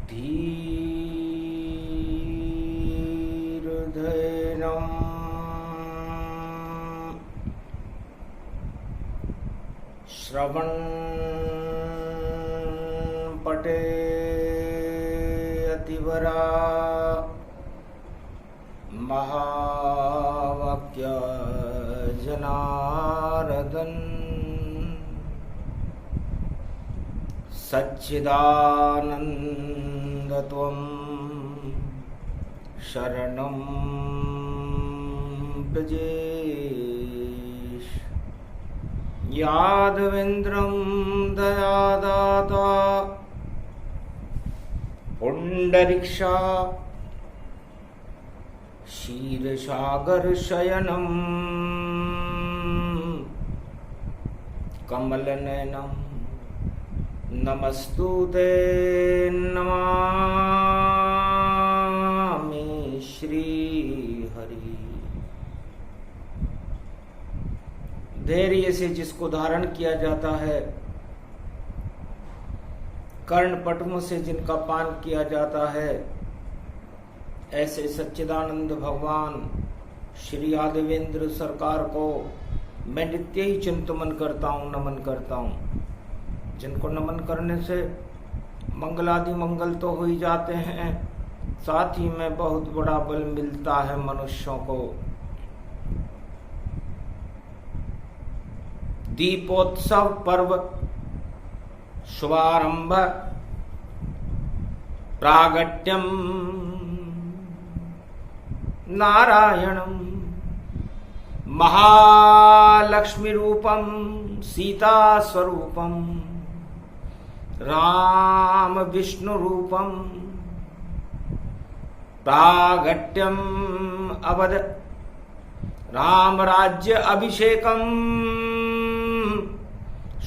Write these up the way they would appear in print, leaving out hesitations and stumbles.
धीर्धैर्यं श्रवणपटे अतिवरा महावाक्य जनार्दन सच्चिदानन्दत्वं शरणं व्रजेश यादवेन्द्रं दयादाता पुण्डरीक्षा क्षीरसागरशयनं कमलनयनं नमस्तुते नमामि श्रीहरि। धैर्य से जिसको धारण किया जाता है, कर्णपटुओं से जिनका पान किया जाता है, ऐसे सच्चिदानंद भगवान श्री यादवेंद्र सरकार को मैं नित्य ही चिंतन करता हूँ, नमन करता हूँ। जिनको नमन करने से मंगलादि मंगल तो हो ही जाते हैं, साथ ही में बहुत बड़ा बल मिलता है मनुष्यों को। दीपोत्सव पर्व शुभारंभ प्रागट्यम नारायणं महालक्ष्मी रूपम सीता स्वरूपम राम विष्णु रूपम प्रागट्यम अवद राम राज्य अभिषेकम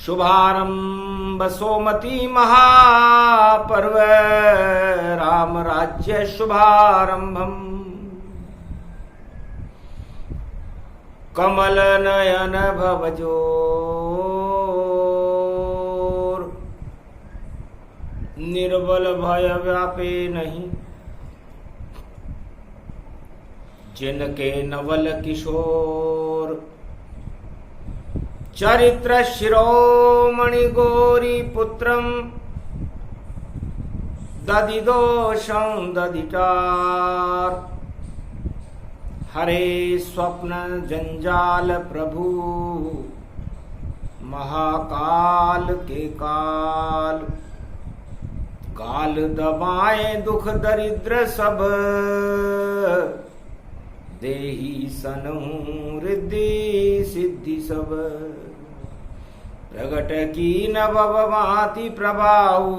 शुभारंभ सोमती महापर्व राम राज्य शुभारंभम कमल नयन भवजोर निर्बल भय व्यापे नहीं जिनके नवल किशोर चरित्र शिरोमणि गौरी पुत्रम ददिदोषं ददिटार हरे स्वप्न जंजाल प्रभु महाकाल के काल काल दबाए दुख दरिद्र सब देही सनु रिद्धि सिद्धि सब प्रगट की नवभाति प्रभाऊ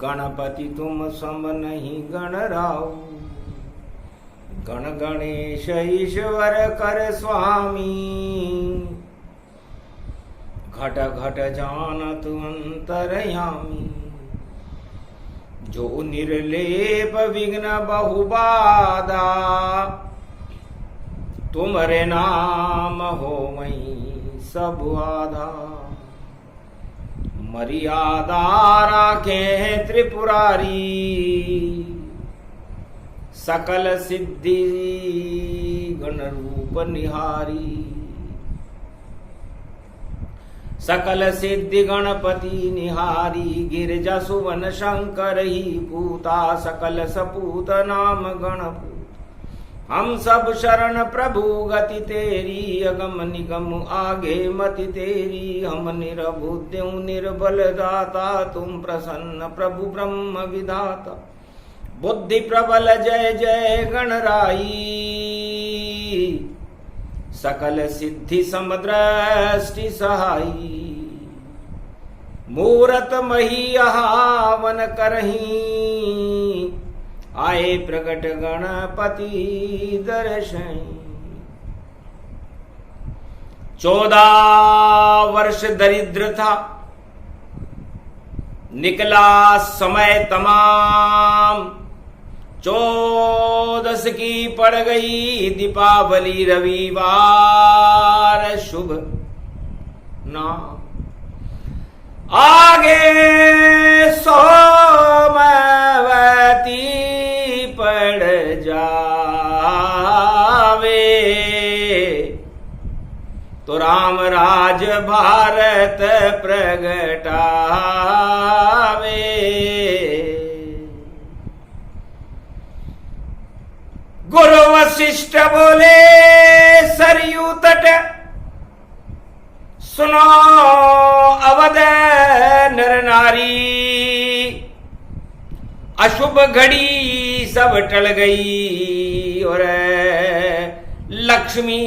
गणपति तुम सम नहीं गणराऊ गण गणेश ईश्वर कर स्वामी घट घट जानत अंतरयामी जो निर्लेप विघ्न बहुबाधा तुम्हारे नाम हो मई सब आधा मर्यादा राखे त्रिपुरारी सकल सिद्धि गण रूप निहारी सकल सिद्धि गणपति निहारी गिरजा सुवन शंकर ही पूता सकल सपूत नाम गणपूत हम सब शरण प्रभु गति तेरी अगम निगम आगे मति तेरी हम निरबुद्यु निर्बल दाता तुम प्रसन्न प्रभु ब्रह्म विधाता बुद्धि प्रबल जय जय गणराई सकल सिद्धि समदृष्टि सहाई मूरत मही आवन करही आए प्रगट गणपति दर्शन 14 वर्ष दरिद्र था निकला समय तमाम 14 की पड़ गई दीपावली रविवार शुभ नाम आगे 100 आज भारत प्रगटावे। गुरु वशिष्ठ बोले सरयू तट, सुनो अवध नर नारी, अशुभ घड़ी सब टल गई और लक्ष्मी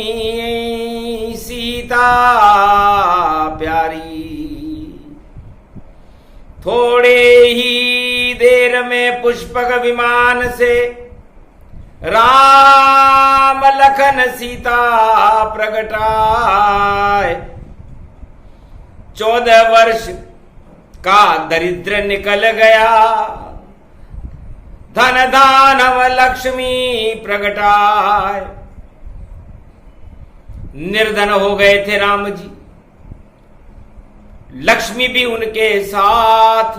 सीता प्यारी। थोड़े ही देर में पुष्पक विमान से राम लखन सीता प्रगटाए। 14 वर्ष का दरिद्र निकल गया, धन दानव लक्ष्मी प्रगटाए। निर्धन हो गए थे राम जी, लक्ष्मी भी उनके साथ।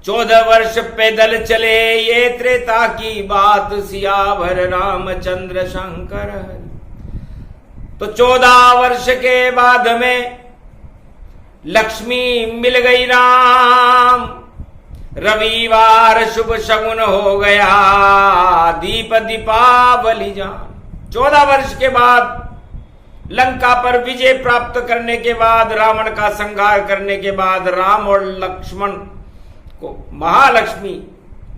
14 वर्ष पैदल चले, ये त्रेता की बात, सियावर रामचंद्र शंकर। तो 14 वर्ष के बाद में लक्ष्मी मिल गई राम। रविवार शुभ शगुन हो गया, दीप दीपावली जान। 14 वर्ष के बाद लंका पर विजय प्राप्त करने के बाद, रावण का संहार करने के बाद राम और लक्ष्मण को महालक्ष्मी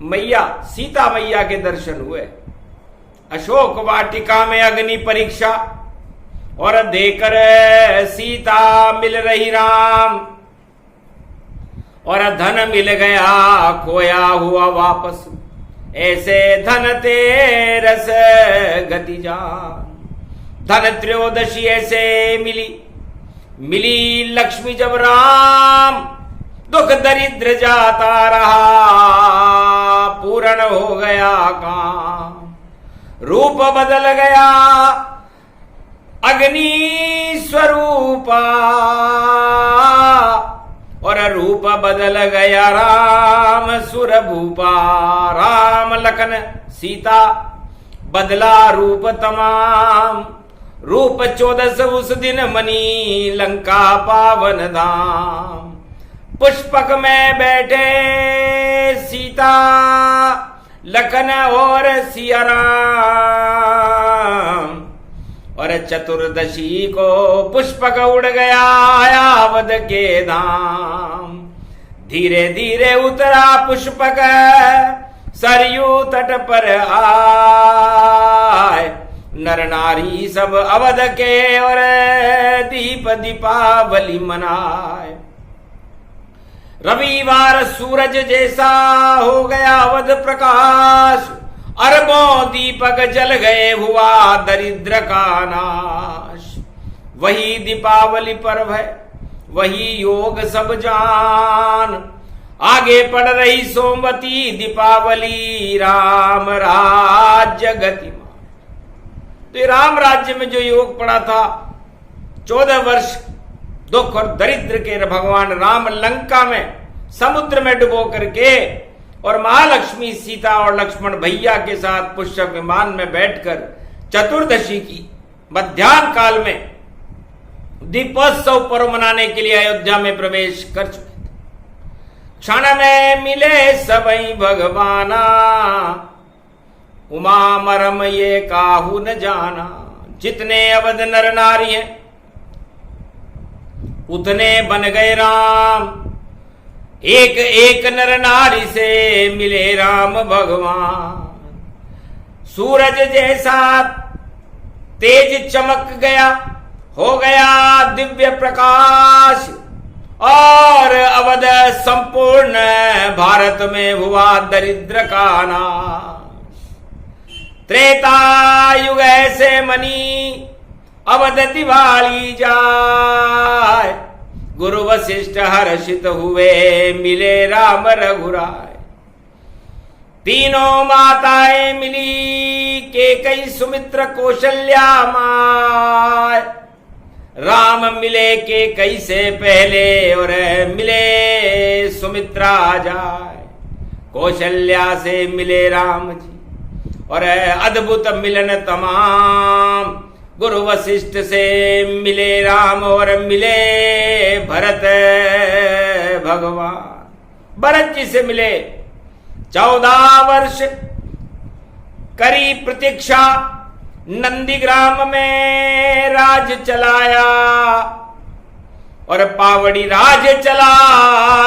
मैया सीता मैया के दर्शन हुए। अशोक वाटिका में अग्नि परीक्षा और देकर सीता मिल रही राम, और धन मिल गया खोया हुआ वापस। ऐसे धन तेरस गति जान। धन त्रयोदशी ऐसे मिली लक्ष्मी जब राम, दुख दरिद्र जाता रहा, पूर्ण हो गया काम। रूप बदल गया अग्नि स्वरूपा, और रूप बदल गया राम सुर भूपा। राम लखन सीता बदला रूप तमाम, रूप 14 उस दिन मनी लंका पावन धाम। पुष्पक में बैठे सीता लखन और सिया राम, और चतुर्दशी को पुष्पक उड़ गया अवध के धाम। धीरे धीरे उतरा पुष्पक सरयू तट पर आए। नर नारी सब अवध के और दीप दीपावली मनाए। रविवार सूरज जैसा हो गया अवध प्रकाश, अरबों दीपक जल गए, हुआ दरिद्र का नाश। वही दीपावली पर्व है, वही योग सब जान। आगे पड़ रही सोमवती दीपावली, राम राज्य गतिमान। तो राम राज्य में जो योग पड़ा था, 14 वर्ष दुख और दरिद्र के भगवान राम लंका में समुद्र में डुबो करके, और महालक्ष्मी सीता और लक्ष्मण भैया के साथ पुष्पक विमान में बैठकर चतुर्दशी की मध्याह्न काल में दीपोत्सव पर्व मनाने के लिए अयोध्या में प्रवेश कर चुके थे। क्षण में मिले सबई भगवाना, उमा मरम ये काहू न जाना। जितने अवध नर नारी हैं उतने बन गए राम। एक एक नर नारी से मिले राम भगवान। सूरज जैसा तेज चमक गया, हो गया दिव्य प्रकाश, और अवध संपूर्ण भारत में हुआ दरिद्र का नाश। त्रेता युग ऐसे मनी अवध दिवाली जाए। गुरु वशिष्ठ हर्षित हुए, मिले राम रघुराय। तीनों माताएं मिली, केकई सुमित्र कौशल्या माय। राम मिले केकई से पहले, और मिले सुमित्रा जाए। कौशल्या से मिले राम जी, और अद्भुत मिलन तमाम गुरु वशिष्ठ से मिले राम और मिले भरत भगवान। भरत जी से मिले, 14 वर्ष करी प्रतीक्षा, नंदीग्राम में राज चलाया और पावड़ी राज चला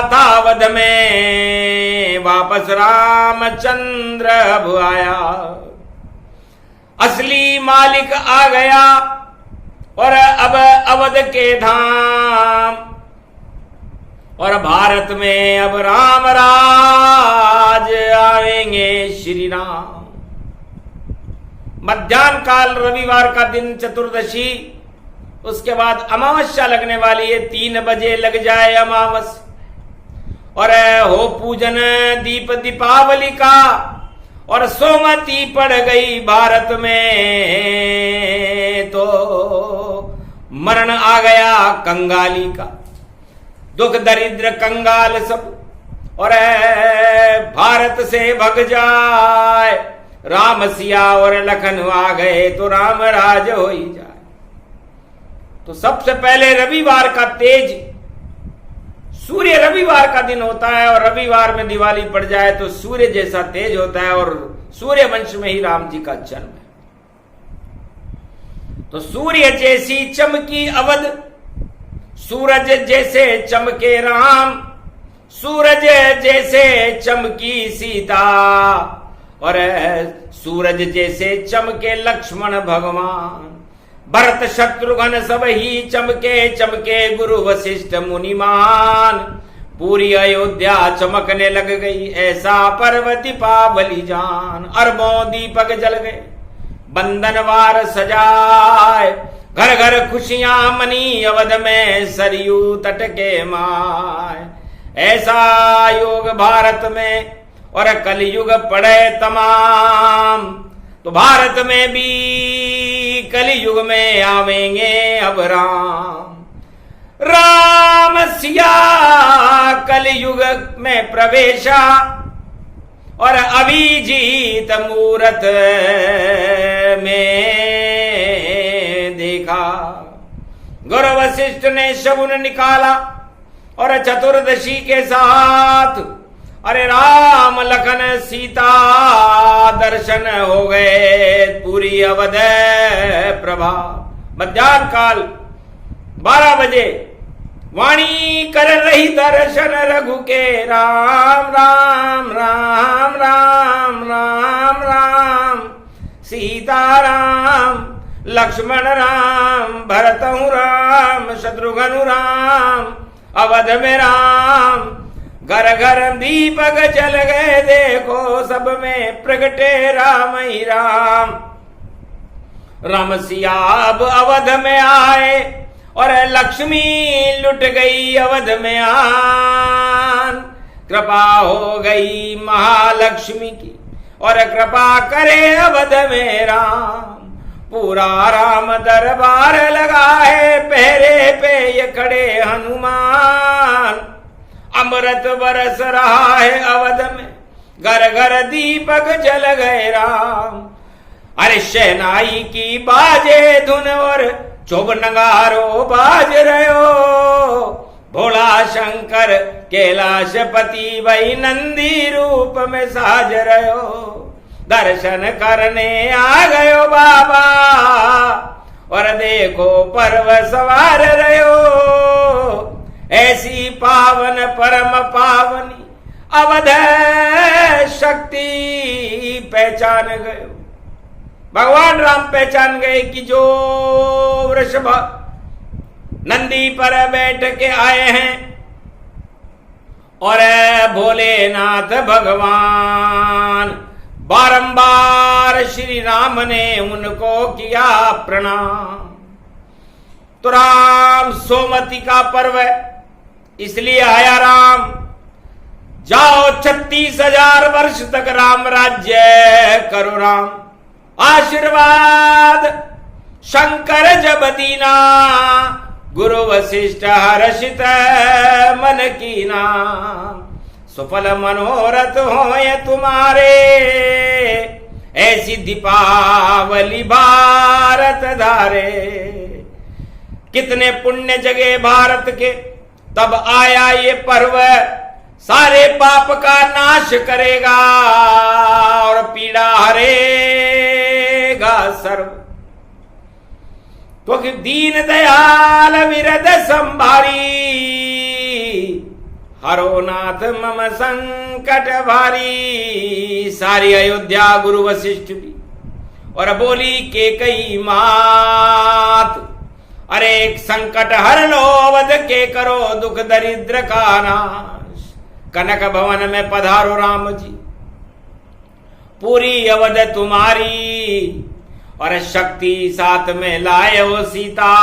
था वध में, वापस रामचंद्र अब आया। असली मालिक आ गया और अब अवध के धाम और भारत में अब राम राज आएंगे श्री राम। मध्याह्न काल रविवार का दिन चतुर्दशी, उसके बाद अमावस्या लगने वाली है, 3 बजे लग जाए अमावस और हो पूजन दीप दीपावली का और सोमती पड़ गई भारत में तो मरण आ गया कंगाली का। दुख दरिद्र कंगाल सब और भारत से भग जाए, राम सिया और लखन आ गए तो राम राज हो ही जाए। तो सबसे पहले रविवार का तेज, सूर्य रविवार का दिन होता है और रविवार में दिवाली पड़ जाए तो सूर्य जैसा तेज होता है और सूर्य वंश में ही राम जी का जन्म है। तो सूर्य जैसी चमकी अवध, सूरज जैसे चमके राम, सूरज जैसे चमकी सीता और सूरज जैसे चमके लक्ष्मण भगवान। भरत शत्रुघ्न सब ही चमके चमके, गुरु वशिष्ठ मुनिमान। पूरी अयोध्या चमकने लग गई, ऐसा पर्व दीपावली जान। अरबों दीपक जल गए, बंधनवार सजाए, घर घर खुशियां मनी, अवध में सरयू तट के माय। ऐसा योग भारत में और कलयुग पड़े तमाम, तो भारत में भी कलयुग में आवेंगे अब राम। राम सिया कलयुग में प्रवेशा और अभिजीत मूरत में देखा। गुरु वशिष्ठ ने शगुन निकाला और चतुर्दशी के साथ अरे राम लखन सीता दर्शन हो गए, पूरी अवध प्रभा। मध्याह्न काल 12 बजे वाणी कर रही दर्शन रघु के, राम राम राम राम राम राम, सीता राम लक्ष्मण राम, भरत राम शत्रुघ्न राम, अवध में राम। घर घर दीपक जल गए, देखो सब में प्रगटे राम ही राम। राम सिया अब अवध में आए और लक्ष्मी लुट गई अवध में आन। कृपा हो गई महालक्ष्मी की और कृपा करे अवध में राम। पूरा राम दरबार लगा है, पहरे पे ये खड़े हनुमान। अमृत बरस रहा है अवध में, घर घर दीपक जल गए राम। अरे शहनाई की बाजे धुन और चुभ नगारो बाज रहो, भोला शंकर कैलाशपति वही नंदी रूप में साज रहो। दर्शन करने आ गयो बाबा और देखो पर्व सवार रहो। ऐसी पावन परम पावनी अवध शक्ति पहचान गए। भगवान राम पहचान गए कि जो वृषभ नंदी पर बैठ के आए हैं और भोलेनाथ भगवान, बारंबार श्री राम ने उनको किया प्रणाम। तो राम सोमती का पर्व है, इसलिए आया राम। जाओ 36,000 वर्ष तक राम राज्य करो राम। आशीर्वाद शंकर जब दीना, गुरु वशिष्ठ हर्षित मन कीना। सुफल मनोरथ होए तुम्हारे, ऐसी दीपावली भारत धारे। कितने पुण्य जगे भारत के, तब आया ये पर्व, सारे पाप का नाश करेगा और पीड़ा हरेगा सर्व। तो दीन दयाल विरद संभारी, हरो नाथ मम संकट भारी। सारी अयोध्या गुरु वशिष्ठ भी और बोली के कई मात, अरे एक संकट हर लो वध के करो दुख दरिद्र का नाश। कनक भवन में पधारो राम जी, पूरी अवध तुम्हारी, और शक्ति साथ में लाए हो सीता,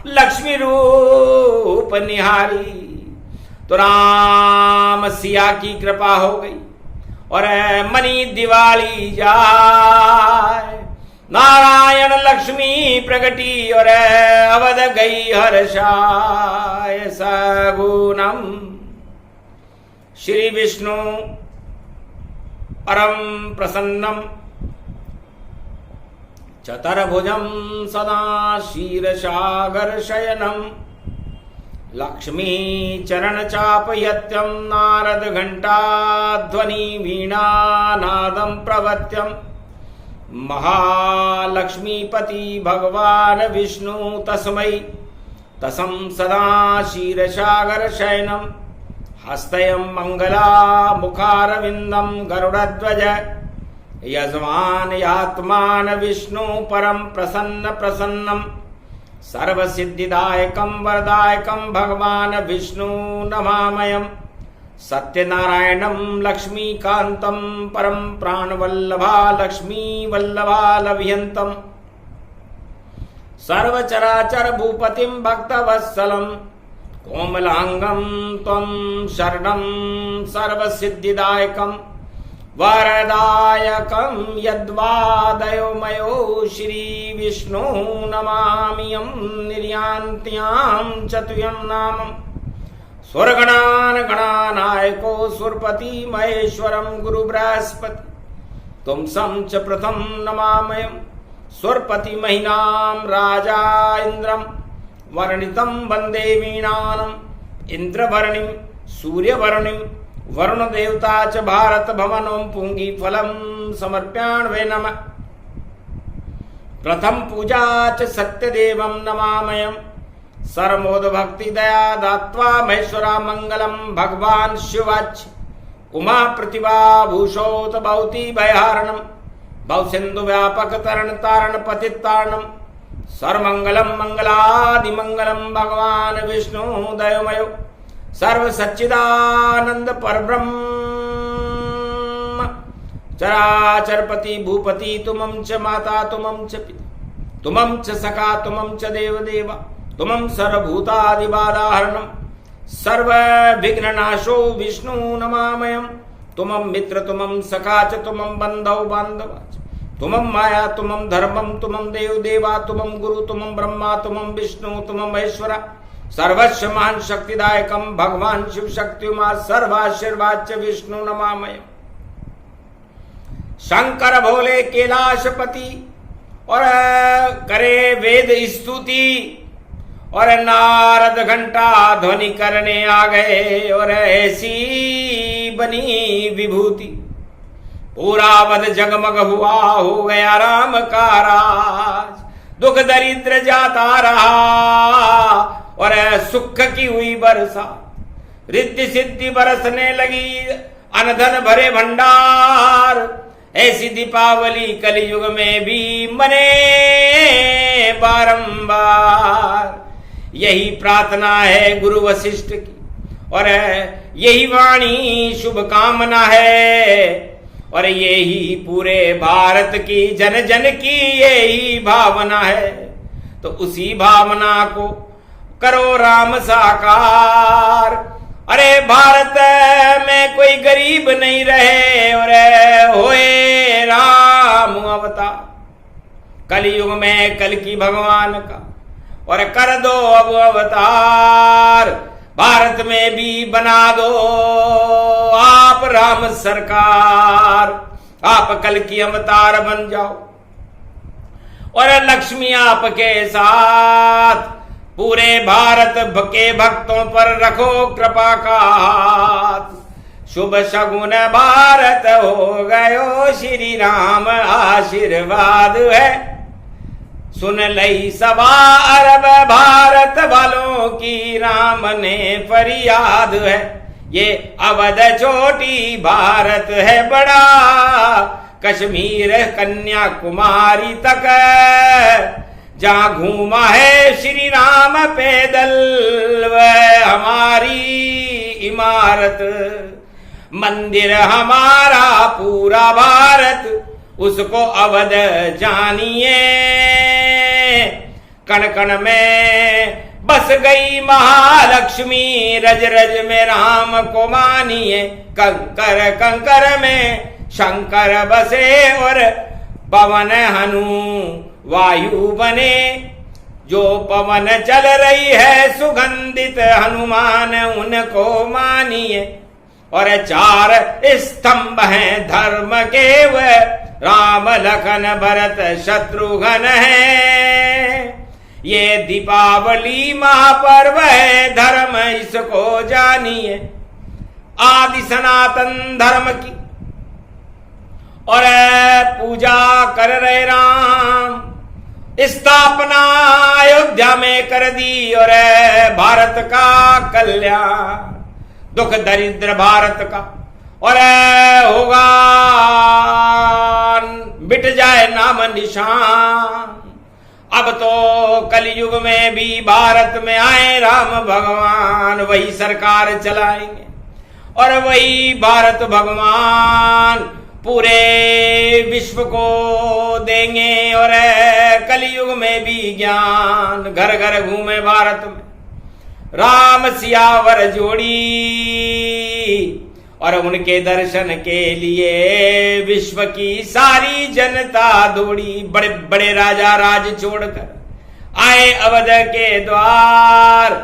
लक्ष्मी रूप निहारी। तो राम सिया की कृपा हो गई और मनी दिवाली जाए। नारायण लक्ष्मी प्रगटी और अवध गई हर्षाय। सगुणम श्री विष्णु परम प्रसन्नम, चतुर्भुजं सदा क्षीरसागर शयनम, लक्ष्मी चरण चापयत्यम, नारद घंटा ध्वनि वीणा नादम प्रवत्यम। महालक्ष्मीपति भगवान विष्णु तस्मै तसं सदा क्षीरसागर शयनम, हस्तयं मंगला मुखारविंदम गरुड़ध्वज। यजमान यात्मान विष्णु परम प्रसन्न प्रसन्नम, सर्वसिद्धिदायकं वरदायकं भगवान विष्णु नमामयम्। सत्यनारायणं लक्ष्मीकान्तं परम प्राणवल्लभा लक्ष्मी वल्लभा लभ्यन्तम्। सर्वचराचर भूपतिं भक्तवत्सलं, कोमलांगं त्वं शरणं सर्वसिद्धिदायकं, वरदायकं यद्वादयो मयो श्री विष्णु नमाम्यहं। निर्यान्त्यां चतुर्यं नामम्, स्वर्गणान गणानायको सुरपति महेश्वरं गुरु बृहस्पति, तुम सं च प्रथम नमामयम्। सुरपति महिनां राजा इंद्रम, वर्णितं वंदे वीणानम्। इंद्रवर्णिं सूर्यवर्णिं वरुण देवता च भारत भवनं, पुंगी फलं समर्प्याण्वे नमः। प्रथम पूजा च सत्यदेवं नमामयम्। सर्वमोद भक्ति दया दात्वा महेश्वरा मंगलम, भगवान शिवाच उमा प्रतिभा भूषोत भौति भयहारणम, भव सिंधु व्यापक तरण तारण पतित तारणम। सर्वमंगलम मंगलादि मंगलम, भगवान विष्णु दयोमयो, सर्व सच्चिदानंद परब्रह्म। चराचरपति भूपति तुमं च माता तुमं च पिता, तुमं च सखा तुमं च देवदेवा, तुमं सर्वभूतादिबाधाहरणं। सर्व विघ्ननाशो विष्णु नमामयम्। तुमं मित्र तुमं सखा च, तुमं बंधौ बांधवा च, तुमं माया तुमं धर्मं, तुमं देव देवा, तुमं गुरु, तुमं ब्रह्मा, तुमं विष्णु, तुमं महेश्वरा। सर्वस्व महान शक्तिदायकं भगवान शिव शक्ति उमा, सर्वाशीर्वाद च विष्णु नमामयम्। शंकर भोले कैलाशपति और करे वेद स्तुति, और नारद घंटा ध्वनि करने आ गए, और ऐसी बनी विभूति पूरा वध जगमग हुआ, हो गया राम का राज। दुख दरिद्र जाता रहा और सुख की हुई बरसा, रिद्धि सिद्धि बरसने लगी, अनधन भरे भंडार। ऐसी दीपावली कलयुग में भी मने बारंबार। यही प्रार्थना है गुरु वशिष्ठ की, और यही वाणी शुभ कामना है, और यही पूरे भारत की जन जन की यही भावना है। तो उसी भावना को करो राम साकार। अरे भारत में कोई गरीब नहीं रहे, और होए राम अवतार। कलयुग में कल की भगवान का, और कर दो अब अवतार। भारत में भी बना दो आप राम सरकार। आप कल की अवतार बन जाओ और लक्ष्मी आपके साथ पूरे भारत के भक्तों पर रखो कृपा का हाथ। शुभ शगुन भारत हो गयो, श्री राम आशीर्वाद है। सुन लई सवा अरब भारत वालों की, राम ने फरियाद है। ये अवध छोटी भारत है बड़ा, कश्मीर कन्याकुमारी तक जहां घूमा है श्री राम पैदल, वह हमारी इमारत। मंदिर हमारा पूरा भारत, उसको अवध जानिए। कण कण में बस गई महालक्ष्मी, रज रज में राम को मानिए। कंकर कंकर में शंकर बसे और पवन हनु वायु बने। जो पवन चल रही है सुगंधित, हनुमान उनको मानिए। और चार स्तंभ हैं धर्म के, वह राम लखन भरत शत्रुघ्न है। ये दीपावली महापर्व है, धर्म इसको जानिए। आदि सनातन धर्म की और पूजा कर रहे राम, स्थापना अयोध्या में कर दी और भारत का कल्याण। दुख दरिद्र भारत का और होगा मिट जाए नाम निशान। अब तो कलयुग में भी भारत में आए राम भगवान, वही सरकार चलाएंगे और वही भारत भगवान पूरे विश्व को देंगे। और कलयुग में भी ज्ञान घर घर घूमे भारत में, राम सियावर जोड़ी। और उनके दर्शन के लिए विश्व की सारी जनता दौड़ी। बड़े बड़े राजा राज छोड़कर आए अवध के द्वार,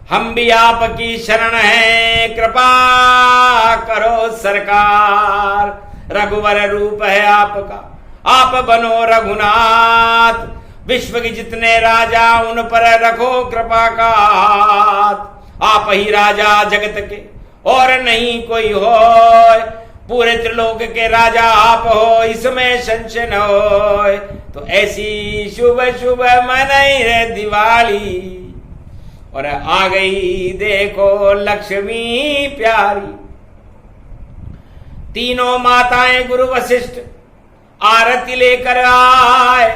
हम भी आपकी शरण हैं, कृपा करो सरकार। रघुवर रूप है आपका, आप बनो रघुनाथ। विश्व के जितने राजा उन पर रखो कृपा का हाथ। आप ही राजा जगत के और नहीं कोई हो, पूरे त्रिलोक के राजा आप हो, इसमें संशय न हो। तो ऐसी शुभ शुभ मनाई रे दिवाली, और आ गई देखो लक्ष्मी प्यारी। तीनों माताएं गुरु वशिष्ठ आरती लेकर आए,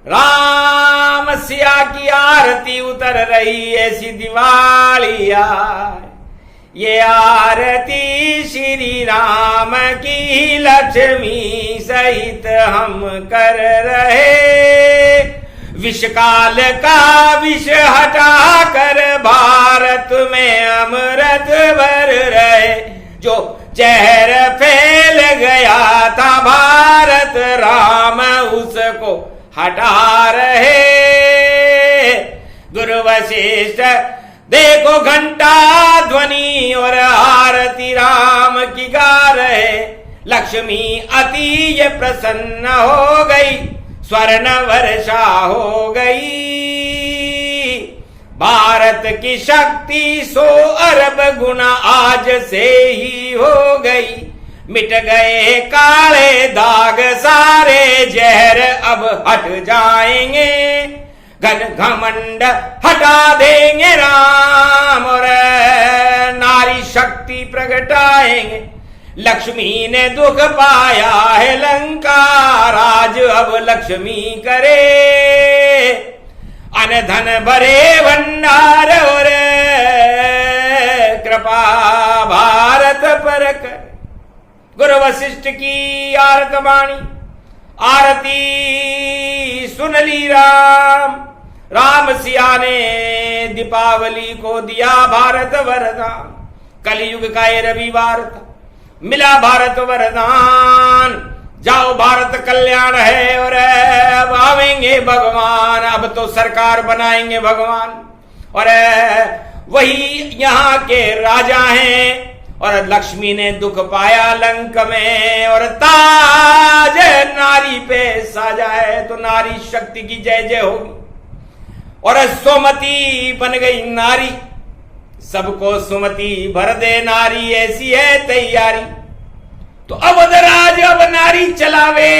राम सिया की आरती उतर रही, ऐसी दिवाली आए। ये आरती श्री राम की लक्ष्मी सहित हम कर रहे। विषकाल का विष हटा कर भारत में अमृत भर रहे। जो जहर फैल गया था भारत, राम उसको हटा रहे। गुरु वशिष्ठ देखो घंटा ध्वनि और आरती राम की गा रहे। लक्ष्मी अति प्रसन्न हो गई, स्वर्ण वर्षा हो गई। भारत की शक्ति 100 अरब गुना आज से ही हो गई। मिट गए काले दाग सारे, जहर अब हट जाएंगे। घन घमंड हटा देंगे राम, और नारी शक्ति प्रगटाएंगे। लक्ष्मी ने दुख पाया है लंका, राज अब लक्ष्मी करे। अन धन भरे भंडार और कृपा भारत पर कर। गुरु वशिष्ठ की आरत वाणी, आरती सुन ली राम। राम सिया ने दीपावली को दिया भारत वरदान। कलयुग का ये रविवार था, मिला भारत वरदान। जाओ भारत कल्याण है, और अब आवेंगे भगवान। अब तो सरकार बनाएंगे भगवान, और वही यहाँ के राजा हैं। और लक्ष्मी ने दुख पाया लंक में, और ताज नारी पे साजा है, तो नारी शक्ति की जय जय होगी। और सुमति बन गई नारी, सबको सुमति भर दे नारी, ऐसी है तैयारी। तो अवधराज अब नारी चलावे,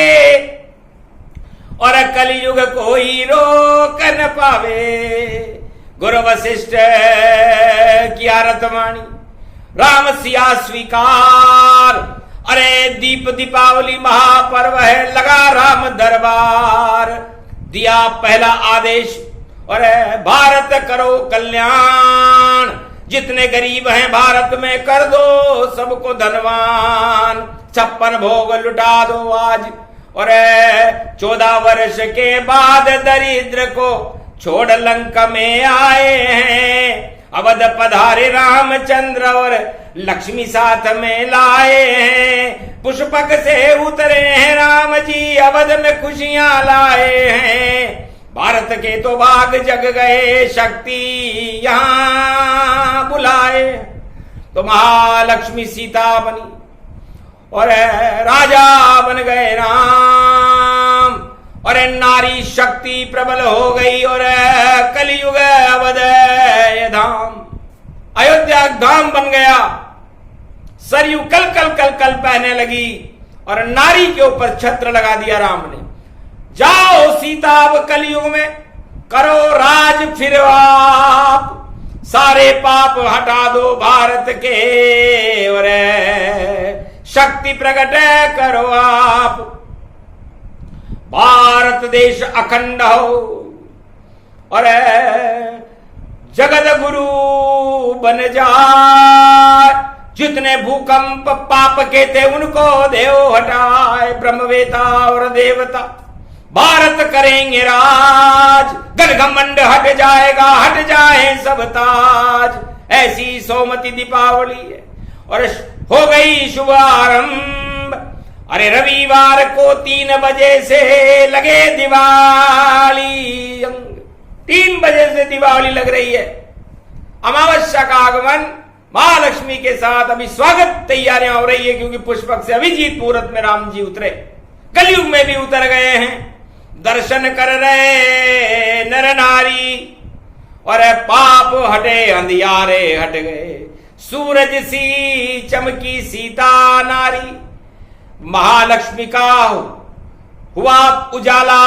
और कलयुग कोई रोक न पावे। गुरु वशिष्ठ की आरतवाणी, राम सिया स्वीकार। अरे दीप दीपावली महापर्व है, लगा राम दरबार। दिया पहला आदेश, और भारत करो कल्याण। जितने गरीब हैं भारत में कर दो सबको धनवान। 56 भोग लुटा दो आज, और 14 वर्ष के बाद दरिद्र को छोड़ लंका में आए हैं। अवध पधारे रामचंद्र और लक्ष्मी साथ में लाए हैं। पुष्पक से उतरे हैं राम जी, अवध में खुशियां लाए हैं। भारत के तो भाग जग गए, शक्ति यहां बुलाए। तो महालक्ष्मी सीता बनी, और राजा बन गए राम, और नारी शक्ति प्रबल हो गई, और कलयुग अवध धाम अयोध्या धाम बन गया। सरयू कल कल कल कल बहने लगी, और नारी के ऊपर छत्र लगा दिया राम ने। जाओ सीता अब कलयुग में करो राज फिर आप, सारे पाप हटा दो भारत के, और शक्ति प्रकट करो आप। भारत देश अखंड हो, और जगत गुरु बन जाए। जितने भूकंप पाप के थे उनको देव हटाए। ब्रह्मवेता और देवता भारत करेंगे राज, गणघमंड हट जाएगा, हट जाए सब ताज। ऐसी सोमती दीपावली है, और हो गई शुभारंभ। अरे रविवार को 3 बजे से लगे दिवाली, 3 बजे से दिवाली लग रही है। अमावस्या का आगमन महालक्ष्मी के साथ अभी स्वागत तैयारियां हो रही है, क्योंकि पुष्पक से अभिजीत मुहूर्त में राम जी उतरे, कलयुग में भी उतर गए हैं। दर्शन कर रहे नर नारी, और पाप हटे अंधियारे हट गए। सूरज सी चमकी सीता नारी, महालक्ष्मी का हुआ उजाला,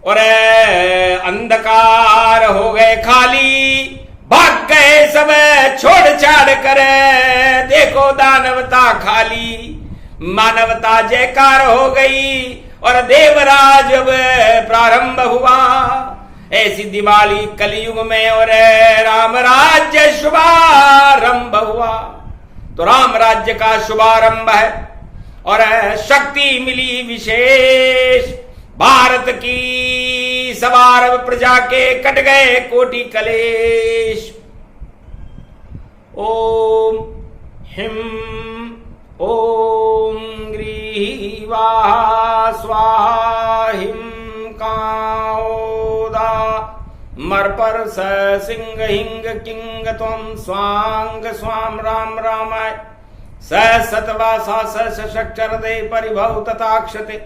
और अंधकार हो गए खाली। भाग गए सब छोड़ छाड़ कर, देखो दानवता खाली। मानवता जयकार हो गई, और देवराज अब प्रारंभ हुआ। ऐसी दिवाली कलयुग में, और राम राज्य शुभारंभ हुआ। तो राम राज्य का शुभारंभ है, और शक्ति मिली विशेष। भारत की सवार प्रजा के कट गए कोटि कलेश। ओम हिम ओम ग्रीवा स्वाहा हिम काओदा मरपर स सिंह हिंग किंग त्वं स्वांग स्वाम राम रामाय स सतवासा सशक्षर दे परिभव तथाक्षते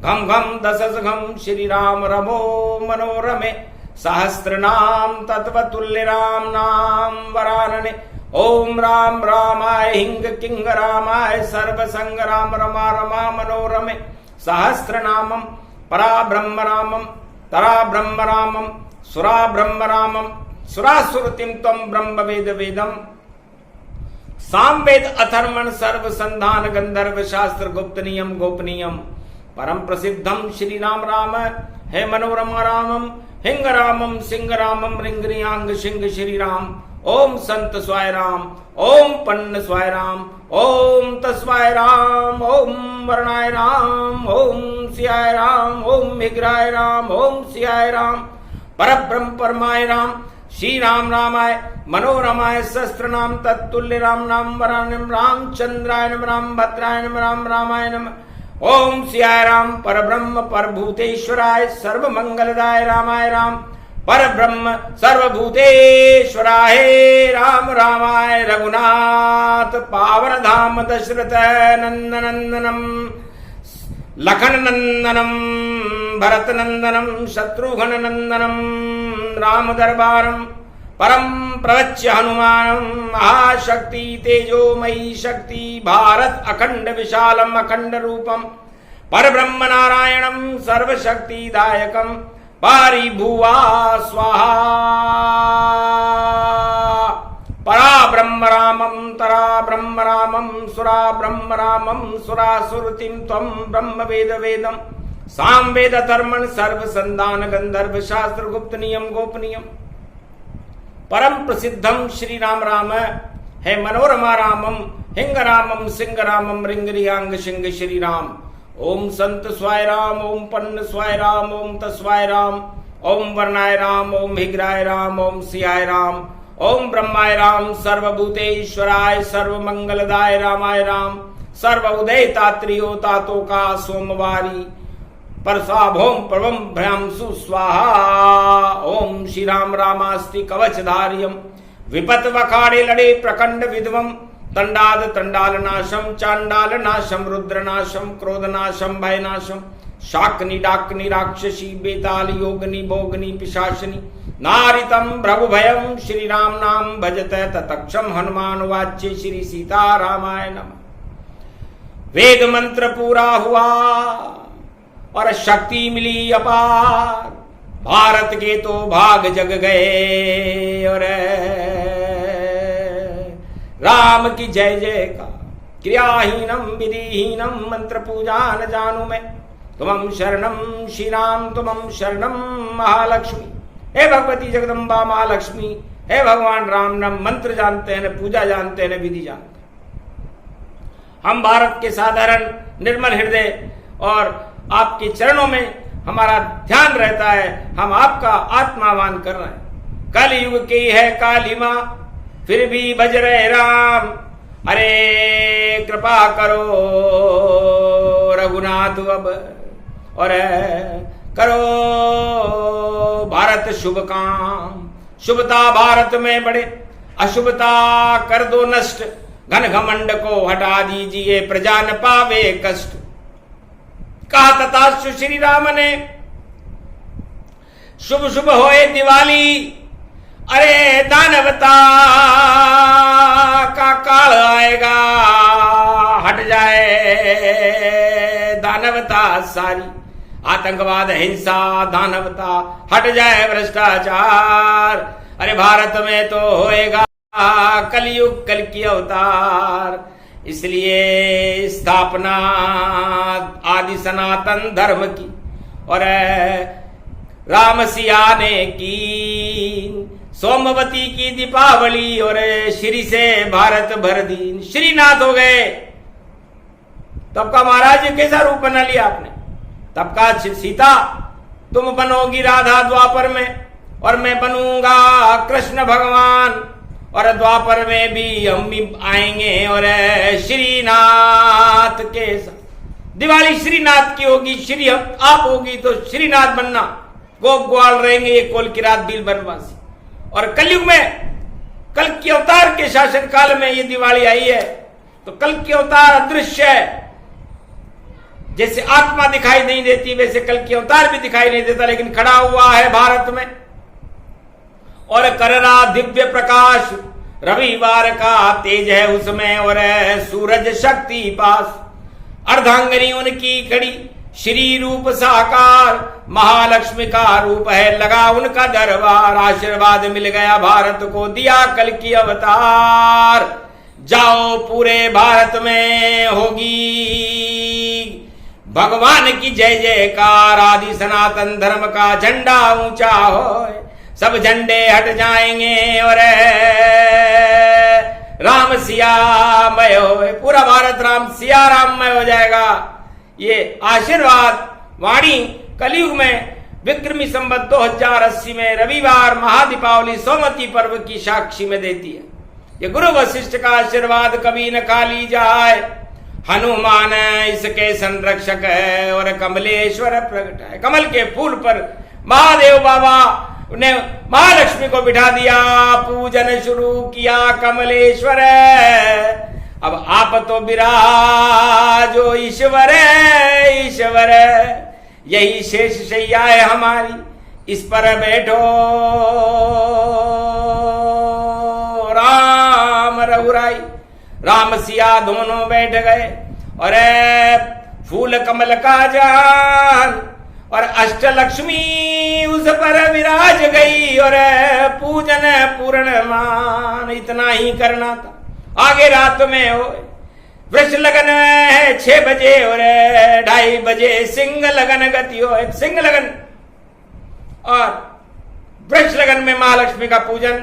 घम घम दशस घम श्री राम रमो मनोरमे सहस्त्र नाम तत्वतुल्य राम नाम वरानने। ओम राम रामाय हिंग किंग रामाय सर्व संग राम रमा रमा मनोरमे सहस्त्र नामम परा ब्रह्म रामम तरा ब्रह्म रामम सुरा ब्रह्म रामम सुरासुरतिम तम ब्रह्म वेद वेदम सामवेद अथर्मण सर्व संधान गंधर्व शास्त्र गुप्त नियम गोपनीयम परम प्रसिद्धम श्री राम राम है मनोरमा रामम हिंग रामम सिंह रामम रिंगरियांग सिंह श्री राम। ओम संत स्वाय राम ओम पन्न स्वाय राम ओम तस्वाय राम ओम वर्णाय राम ओम सियाय राम ओम विग्राय राम ओम सियाय राम परब्रह्म परमाय राम श्री राम रामाय मनोरमाय शस्त्र नाम तत्तुल्य राम नाम वरानम राम चंद्राय नम राम भद्राय नम राम रामाय नम। ओम सियाय राम परब्रह्म परभूतेश्वराय सर्व मंगलदाय रामाय राम पर ब्रह्म सर्वभूतेश्वराय राम रामाय रघुनाथ पावन धाम दशरथ नंदनंदनम लखन नंदनम भरत नंदनम शत्रुघ्न नंदनम राम दरबारम परम प्रवच्य हनुमानम महाशक्ति तेजोमयी शक्ति भारत अखंड विशालम अखंड रूपम पर ब्रह्म नारायणम सर्वशक्तिदायकम पारि भुवा स्वाहा परा ब्रह्म रामम तरा ब्रह्म रामम सुरा ब्रह्म रामम सुरासुरतिम त्वं ब्रह्म वेद वेदम साम वेद धर्मण सर्व संदान गंधर्व शास्त्र गुप्त नियम गोपनीयम परम प्रसिद्धम श्री राम राम है मनोरमा रामम हिंग रामम सिंह रामम रिंगरियांग सिंह श्री राम ओम संत स्वाय राम ओम पन्न स्वाय राम ओम तस्वाय राम ओम वर्णाय राम ओम हिग्राय राम ओम सियाय राम ओम ब्रह्माय राम सर्वभूतेश्वराय सर्वमंगलदाय रामाय राम सर्व उदय तात्रियो तातो का सोमवारी परसाभोम प्रभम भ्रांसु स्वाहा ओम श्री राम रामास्ति कवचधार्यम विपत वखाड़े लड़े प्रखंड विध्वम तंडाद तंडाल नाशम चांडाल नाशम रुद्र नाशम क्रोध नाशम भय नाशम शाकनी डाकनी राक्षसी बेताल योगनी भोगनी पिशाचनी नारितम प्रभु भयम श्री राम नाम भजत ततक्षम हनुमान वाच्य श्री सीता रामाय नमः। वेद मंत्र पूरा हुआ और शक्ति मिली अपार भारत के तो भाग जग गए और राम की जय जय का क्रियाहीनम विधिहीनम मंत्र पूजा न जानू मैं तुमं शरणम श्री राम तुमं शरणम महालक्ष्मी। हे भगवती जगदम्बा महालक्ष्मी हे भगवान राम न मंत्र जानते हैं न पूजा जानते हैं न विधि जानते हैं। हम भारत के साधारण निर्मल हृदय और आपके चरणों में हमारा ध्यान रहता है। हम आपका आत्मावान कर रहे हैं। कल युग की है काली मां फिर भी भज रहे राम अरे कृपा करो रघुनाथ अब और करो भारत शुभ काम। शुभता भारत में बढ़े अशुभता कर दो नष्ट घन घमंड को हटा दीजिए प्रजा न पावे कष्ट। कहा तथास्तु श्री राम ने शुभ शुभ होए दिवाली अरे दानवता का काल आएगा हट जाए दानवता सारी आतंकवाद हिंसा दानवता हट जाए भ्रष्टाचार अरे भारत में तो होएगा कलयुग कल की अवतार। इसलिए स्थापना आदि सनातन धर्म की और राम सिया ने की सोमवती की दीपावली और श्री से भारत भर दीन श्रीनाथ हो गए। तब का महाराज कैसा रूप बना लिया आपने। तब का सीता तुम बनोगी राधा द्वापर में और मैं बनूंगा कृष्ण भगवान और द्वापर में भी हम भी आएंगे और श्रीनाथ के साथ दिवाली श्रीनाथ की होगी। श्री आप होगी तो श्रीनाथ बनना गोप ग्वाल रहेंगे ये कोल की रात बिल बनवासी। और कलयुग में कल की अवतार के शासन काल में ये दिवाली आई है तो कल की अवतार अदृश्य है। जैसे आत्मा दिखाई नहीं देती वैसे कल की अवतार भी दिखाई नहीं देता लेकिन खड़ा हुआ है भारत में और कर रहा दिव्य प्रकाश रविवार का तेज है उसमें और सूरज शक्ति पास अर्धांगनी उनकी खड़ी श्री रूप साकार महालक्ष्मी का रूप है लगा उनका दरबार। आशीर्वाद मिल गया भारत को दिया कल की अवतार। जाओ पूरे भारत में होगी भगवान की जय जयकार आदि सनातन धर्म का झंडा ऊंचा हो सब झंडे हट जाएंगे और राम सियामय हो पूरा भारत राम सिया राममय हो जाएगा। ये आशीर्वाद वाणी कलयुग में विक्रमी संवत 2080 में रविवार महादीपावली सोमवती पर्व की साक्षी में देती है। ये गुरु वशिष्ठ का आशीर्वाद कभी न खाली जाए। हनुमान इसके संरक्षक है और कमलेश्वर प्रकट है। कमल के फूल पर महादेव बाबा उन्हें महालक्ष्मी को बिठा दिया, पूजन शुरू किया कमलेश्वर। अब आप तो विराजो ईश्वर, ईश्वर यही शेष शैया है हमारी, इस पर बैठो राम रघुराई। राम सिया दोनों बैठ गए और फूल कमल का जान और अष्टलक्ष्मी उस पर विराज गई और पूजन पूर्ण मान। इतना ही करना था, आगे रात में हो वृक्ष लगन है 6 बजे और 2:30 बजे सिंह लगन गति हो। सिंह लगन और वृक्ष लगन में महालक्ष्मी का पूजन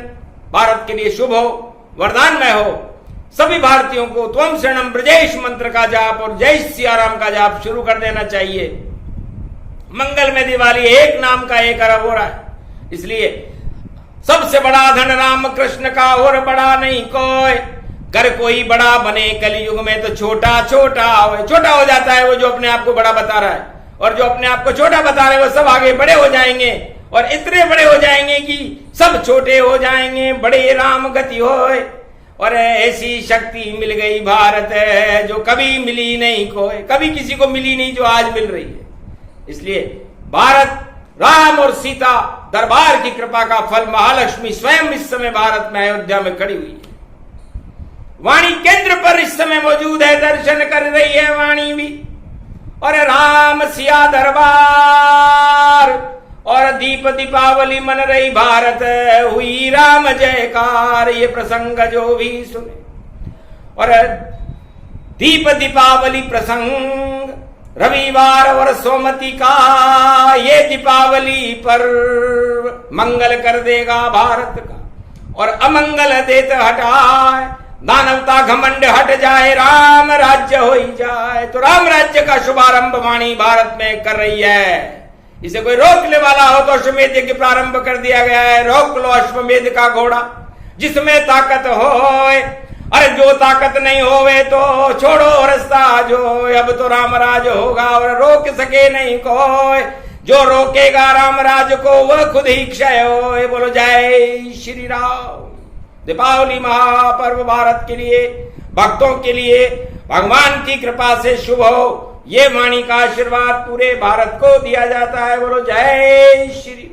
भारत के लिए शुभ हो, वरदानमय हो। सभी भारतीयों को त्वम शरणम ब्रजेश मंत्र का जाप और जय सियाराम का जाप शुरू कर देना चाहिए। मंगल में दिवाली एक नाम का 1 अरब हो रहा है, इसलिए सबसे बड़ा धन राम कृष्ण का और बड़ा नहीं कोई। कर कोई बड़ा बने कलयुग में तो छोटा छोटा हो, छोटा हो जाता है वो जो अपने आप को बड़ा बता रहा है, और जो अपने आप को छोटा बता रहे हैं वो सब आगे बड़े हो जाएंगे और इतने बड़े हो जाएंगे कि सब छोटे हो जाएंगे, बड़े राम गति होए। और ऐसी शक्ति मिल गई भारत है जो कभी मिली नहीं कोई, कभी किसी को मिली नहीं जो आज मिल रही है। इसलिए भारत राम और सीता दरबार की कृपा का फल महालक्ष्मी स्वयं इस समय भारत में अयोध्या में खड़ी हुई है। वाणी केंद्र पर इस समय मौजूद है, दर्शन कर रही है वाणी भी। और राम सिया दरबार और दीप दीपावली मन रही भारत, हुई राम जयकार। ये प्रसंग जो भी सुने और दीप दीपावली प्रसंग रविवार और सोमती का ये दीपावली पर मंगल कर देगा भारत का और अमंगल देत हटाए, दानवता घमंड हट जाए, राम राज्य हो ही जाए। तो राम राज्य का शुभारंभ वाणी भारत में कर रही है। इसे कोई रोकने वाला हो तो अश्वमेध यज्ञ प्रारंभ कर दिया गया है। रोक लो अश्वमेध का घोड़ा जिसमें ताकत हो, अरे जो ताकत नहीं होवे तो छोड़ो रास्ता जो। अब तो राम राज होगा और रोक सके नहीं कोई, जो रोकेगा राम राज को वह खुद ही क्षय हो। बोलो जय श्री राम। दीपावली महापर्व भारत के लिए, भक्तों के लिए भगवान की कृपा से शुभ हो, ये वाणी का आशीर्वाद पूरे भारत को दिया जाता है। बोलो जय श्री